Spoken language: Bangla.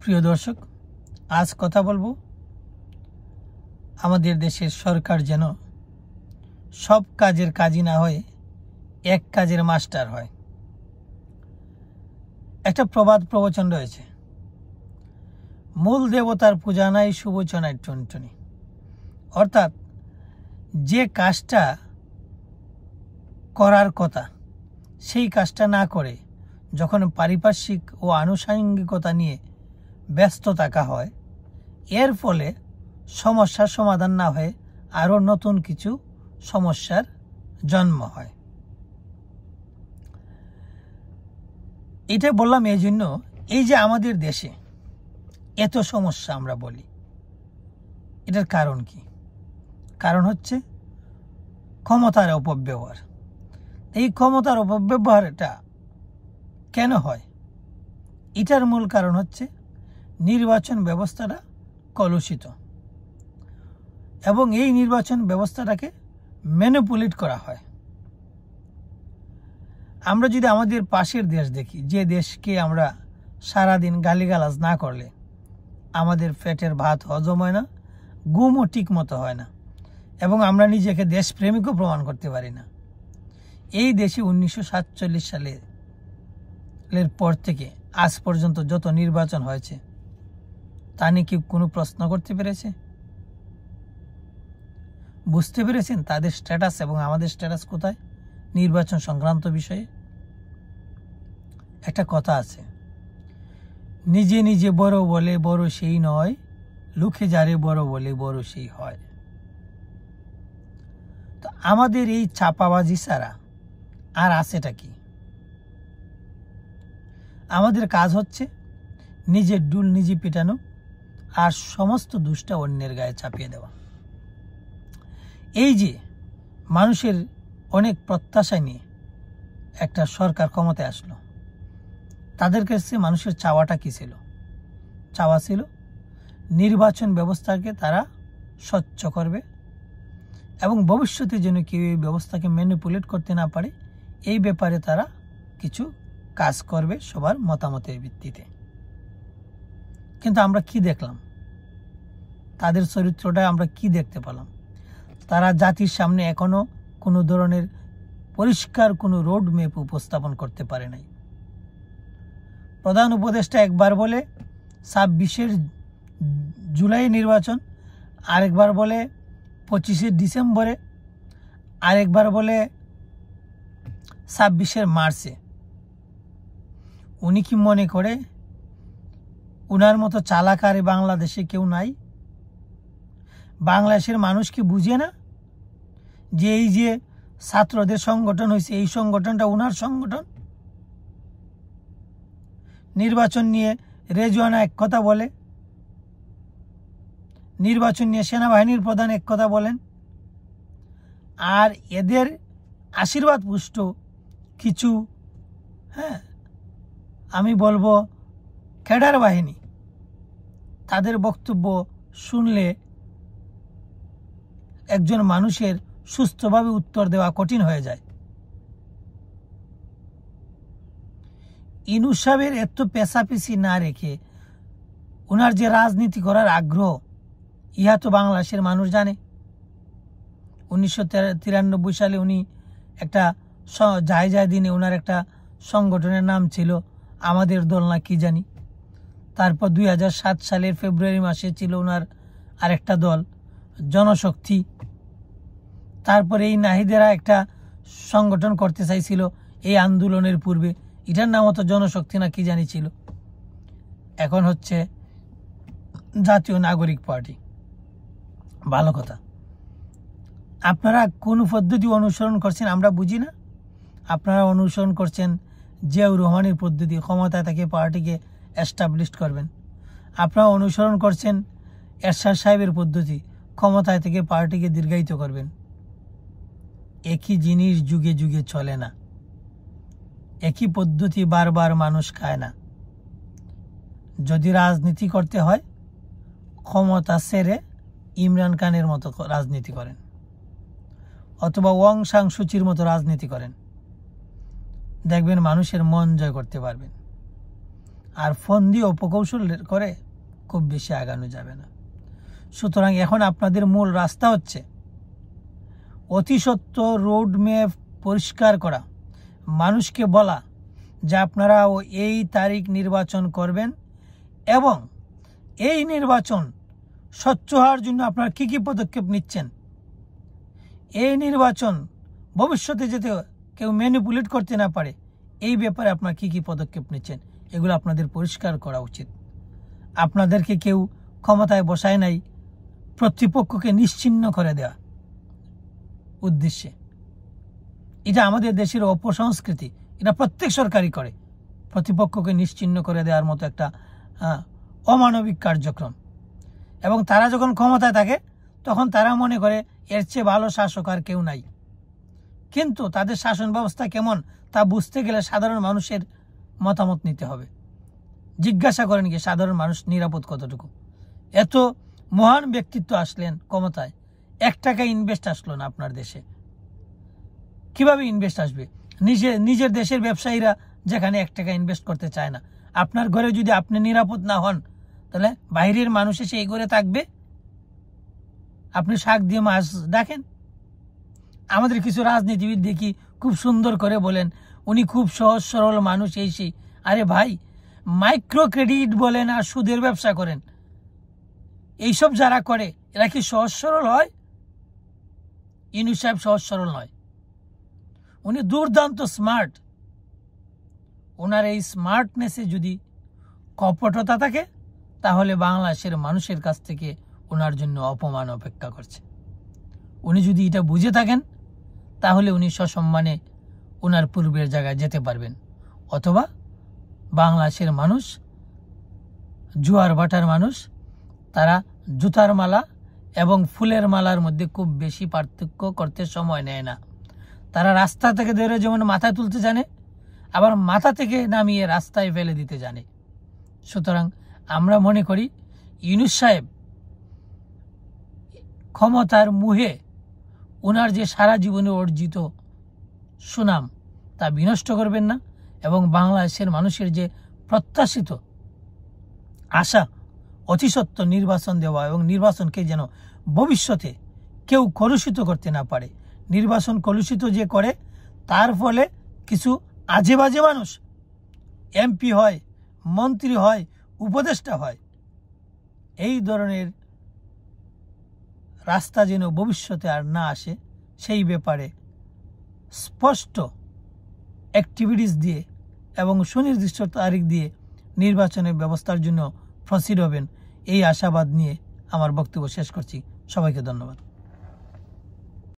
প্রিয় দর্শক, আজ কথা বলবো আমাদের দেশের সরকার যেন সব কাজের কাজই না হয়ে এক কাজের মাস্টার হয়। একটা প্রবাদ প্রবচন রয়েছে, মূল দেবতার পূজা নাই শুভচনায় টুনটুনি। অর্থাৎ যে কাজটা করার কথা সেই কাজটা না করে যখন পারিপার্শ্বিক ও আনুষঙ্গিকতা নিয়ে ব্যস্ত থাকা হয়, এর ফলে সমস্যার সমাধান না হয়ে আরও নতুন কিছু সমস্যার জন্ম হয়। এটা বললাম এই জন্য, এই যে আমাদের দেশে এত সমস্যা আমরা বলি, এটার কারণ কি? কারণ হচ্ছে ক্ষমতার অপব্যবহার। এই ক্ষমতার অপব্যবহারটা কেন হয়? এটার মূল কারণ হচ্ছে নির্বাচন ব্যবস্থাটা কলুষিত এবং এই নির্বাচন ব্যবস্থাটাকে ম্যানিপুলেট করা হয়। আমরা যদি আমাদের পাশের দেশ দেখি, যে দেশকে আমরা সারাদিন গালিগালাজ না করলে আমাদের পেটের ভাত হজম হয় না, ঘুমও ঠিক মতো হয় না, এবং আমরা নিজেকে দেশপ্রেমিকও প্রমাণ করতে পারি না। এই দেশে 1947 সালের পর থেকে আজ পর্যন্ত যত নির্বাচন হয়েছে তা নিয়ে কি কোনো প্রশ্ন করতে পেরেছে? বুঝতে পেরেছেন তাদের স্ট্যাটাস এবং আমাদের স্ট্যাটাস কোথায় নির্বাচন সংক্রান্ত বিষয়ে? একটা কথা আছে, নিজে নিজে বড় বলে বড় সেই নয়, লোকে যারে বড় বলে বড় সেই হয়। তো আমাদের এই চাপাবাজি ছাড়া আর আছেটা কি? আমাদের কাজ হচ্ছে নিজের ডুল নিজে পিটানো আর সমস্ত দুষ্টা অন্যের গায়ে চাপিয়ে দেওয়া। এই যে মানুষের অনেক প্রত্যাশা নিয়ে একটা সরকার ক্ষমতায় আসলো, তাদের কাছে মানুষের চাওয়াটা কি ছিল? চাওয়া ছিল নির্বাচন ব্যবস্থাকে তারা স্বচ্ছ করবে এবং ভবিষ্যতে যেন কেউ এই ব্যবস্থাকে ম্যানিপুলেট করতে না পারে, এই ব্যাপারে তারা কিছু কাজ করবে সবার মতামতের ভিত্তিতে। কিন্তু আমরা কি দেখলাম? তাদের চরিত্রটা আমরা কি দেখতে পেলাম? তারা জাতির সামনে এখনো কোনো ধরনের পরিষ্কার কোনো রোড ম্যাপ উপস্থাপন করতে পারে নাই। প্রধান উপদেষ্টা একবার বলে 26 জুলাই নির্বাচন, আরেকবার বলে 25 ডিসেম্বরে, আরেকবার বলে 26 মার্চে। উনি কি মনে করে উনার মতো চালাক আর বাংলাদেশে কেউ নাই? বাংলাদেশের মানুষ কি বুঝে না যে এই যে ছাত্রদের সংগঠন হয়েছে, এই সংগঠনটা উনার সংগঠন? নির্বাচন নিয়ে রেজওয়ানা এক কথা বলে, নির্বাচন নিয়ে সেনাবাহিনীর প্রধান এক কথা বলেন, আর এদের আশীর্বাদ পুষ্ট কিছু আমি বলবো ক্যাডার বাহিনী, তাদের বক্তব্য শুনলে একজন মানুষের সুস্থভাবে উত্তর দেওয়া কঠিন হয়ে যায়। ইনুস সাহেবের এত পেশাপিসি না রেখে উনার যে রাজনীতি করার আগ্রহ, ইহা তো বাংলাদেশের মানুষ জানে। 1993 সালে উনি একটা যায় দিনে উনার একটা সংগঠনের নাম ছিল আমাদের দল না কি জানি। তারপর 2007 সালের ফেব্রুয়ারি মাসে ছিল উনার আরেকটা দল জনশক্তি। তারপরে এই নাহিদেরা একটা সংগঠন করতে চাইছিল এই আন্দোলনের পূর্বে, এটার নাম হতো জনশক্তি না কি জানি ছিল। এখন হচ্ছে জাতীয় নাগরিক পার্টি। ভালো কথা। আপনারা কোন পদ্ধতি অনুসরণ করছেন আমরা বুঝি না। আপনারা অনুসরণ করছেন জিয়াউর রহমানের পদ্ধতি, ক্ষমতায় থেকে পার্টিকে এস্টাবলিশ করবেন। আপনারা অনুসরণ করছেন এরশাদ সাহেবের পদ্ধতি, ক্ষমতায় থেকে পার্টিকে দীর্ঘায়িত করবেন। একই জিনিস যুগে যুগে চলে না, একই পদ্ধতি বারবার মানুষ খায় না। যদি রাজনীতি করতে হয় ক্ষমতা ছেড়ে ইমরান খানের মতো রাজনীতি করেন, অথবা ওয়াং সাং সুচির মতো রাজনীতি করেন, দেখবেন মানুষের মন জয় করতে পারবেন। আর ফোন দিয়ে উপকৌশল করে খুব বেশি আগানো যাবে না। সুতরাং এখন আপনাদের মূল রাস্তা হচ্ছে অতি সত্বর রোড ম্যাপ পরিষ্কার করা, মানুষকে বলা যে আপনারা এই তারিখ নির্বাচন করবেন এবং এই নির্বাচন স্বচ্ছ হওয়ার জন্য আপনারা কী কী পদক্ষেপ নিচ্ছেন, এই নির্বাচন ভবিষ্যতে যাতে কেউ ম্যানিপুলেট করতে না পারে এই ব্যাপারে আপনারা কী কী পদক্ষেপ নিচ্ছেন এগুলো আপনাদের পরিষ্কার করা উচিত। আপনাদেরকে কেউ ক্ষমতায় বসায় নাই প্রতিপক্ষকে নিশ্চিহ্ন করে দেওয়া উদ্দেশ্যে। এটা আমাদের দেশের অপসংস্কৃতি, এটা প্রত্যেক সরকারই করে, প্রতিপক্ষকে নিশ্চিহ্ন করে দেওয়ার মতো একটা অমানবিক কার্যক্রম। এবং তারা যখন ক্ষমতায় থাকে তখন তারা মনে করে এর চেয়ে ভালো শাসক আর কেউ নাই, কিন্তু তাদের শাসন ব্যবস্থা কেমন তা বুঝতে গেলে সাধারণ মানুষের মতামত নিতে হবে। জিজ্ঞাসা করেন কি সাধারণ মানুষ নিরাপদ কতটুকু? এত মহান ব্যক্তিত্ব আসলেন ক্ষমতায়, 1 টাকা ইনভেস্ট আসলো না আপনার দেশে, কিভাবে ইনভেস্ট আসবে? নিজের দেশের ব্যবসায়ীরা যেখানে 1 টাকা ইনভেস্ট করতে চায় না, আপনার ঘরে যদি আপনি নিরাপদ না হন তাহলে বাইরের মানুষ এসে এই ঘরে থাকবে? আপনি শাক দিয়ে মাছ ডাকেন। আমাদের কিছু রাজনীতিবিদ দেখি খুব সুন্দর করে বলেন উনি খুব সহজ সরল মানুষ এই সেই। আরে ভাই, মাইক্রো ক্রেডিট বলেন আর সুদের ব্যবসা করেন, এইসব যারা করে এরা কি সহজ সরল হয়? ইউনূস সাহেব সহজ সরল নয়, উনি দুর্দান্ত স্মার্ট। ওনার এই স্মার্টনেসে যদি কপটতা থাকে তাহলে বাংলাদেশের মানুষের কাছ থেকে ওনার জন্য অপমান অপেক্ষা করছে। উনি যদি এটা বুঝে থাকেন তাহলে উনি সসম্মানে ওনার পূর্বের জায়গায় যেতে পারবেন, অথবা বাংলাদেশের মানুষ জোয়ার ভাটার মানুষ, তারা জুতার মালা এবং ফুলের মালার মধ্যে খুব বেশি পার্থক্য করতে সময় নেয় না। তারা রাস্তা থেকে ধরে যেমন মাথায় তুলতে জানে, আবার মাথা থেকে নামিয়ে রাস্তায় ফেলে দিতে জানে। সুতরাং আমরা মনে করি ইউনূস সাহেব ক্ষমতার মুহে ওনার যে সারা জীবনে অর্জিত সুনাম তা বিনষ্ট করবেন না, এবং বাংলাদেশের মানুষের যে প্রত্যাশিত আশা অতি সত্বর নির্বাচন দেওয়া এবং নির্বাচনকে যেন ভবিষ্যতে কেউ কলুষিত করতে না পারে। নির্বাচন কলুষিত যে করে তার ফলে কিছু আজে বাজে মানুষ এমপি হয়, মন্ত্রী হয়, উপদেষ্টা হয়, এই ধরনের রাস্তা যেন ভবিষ্যতে আর না আসে সেই ব্যাপারে স্পষ্ট অ্যাক্টিভিটিস দিয়ে এবং সুনির্দিষ্ট তারিখ দিয়ে নির্বাচনের ব্যবস্থার জন্য প্রসিড হবেন, এই আশাবাদ নিয়ে আমার বক্তব্য শেষ করছি। সবাইকে ধন্যবাদ।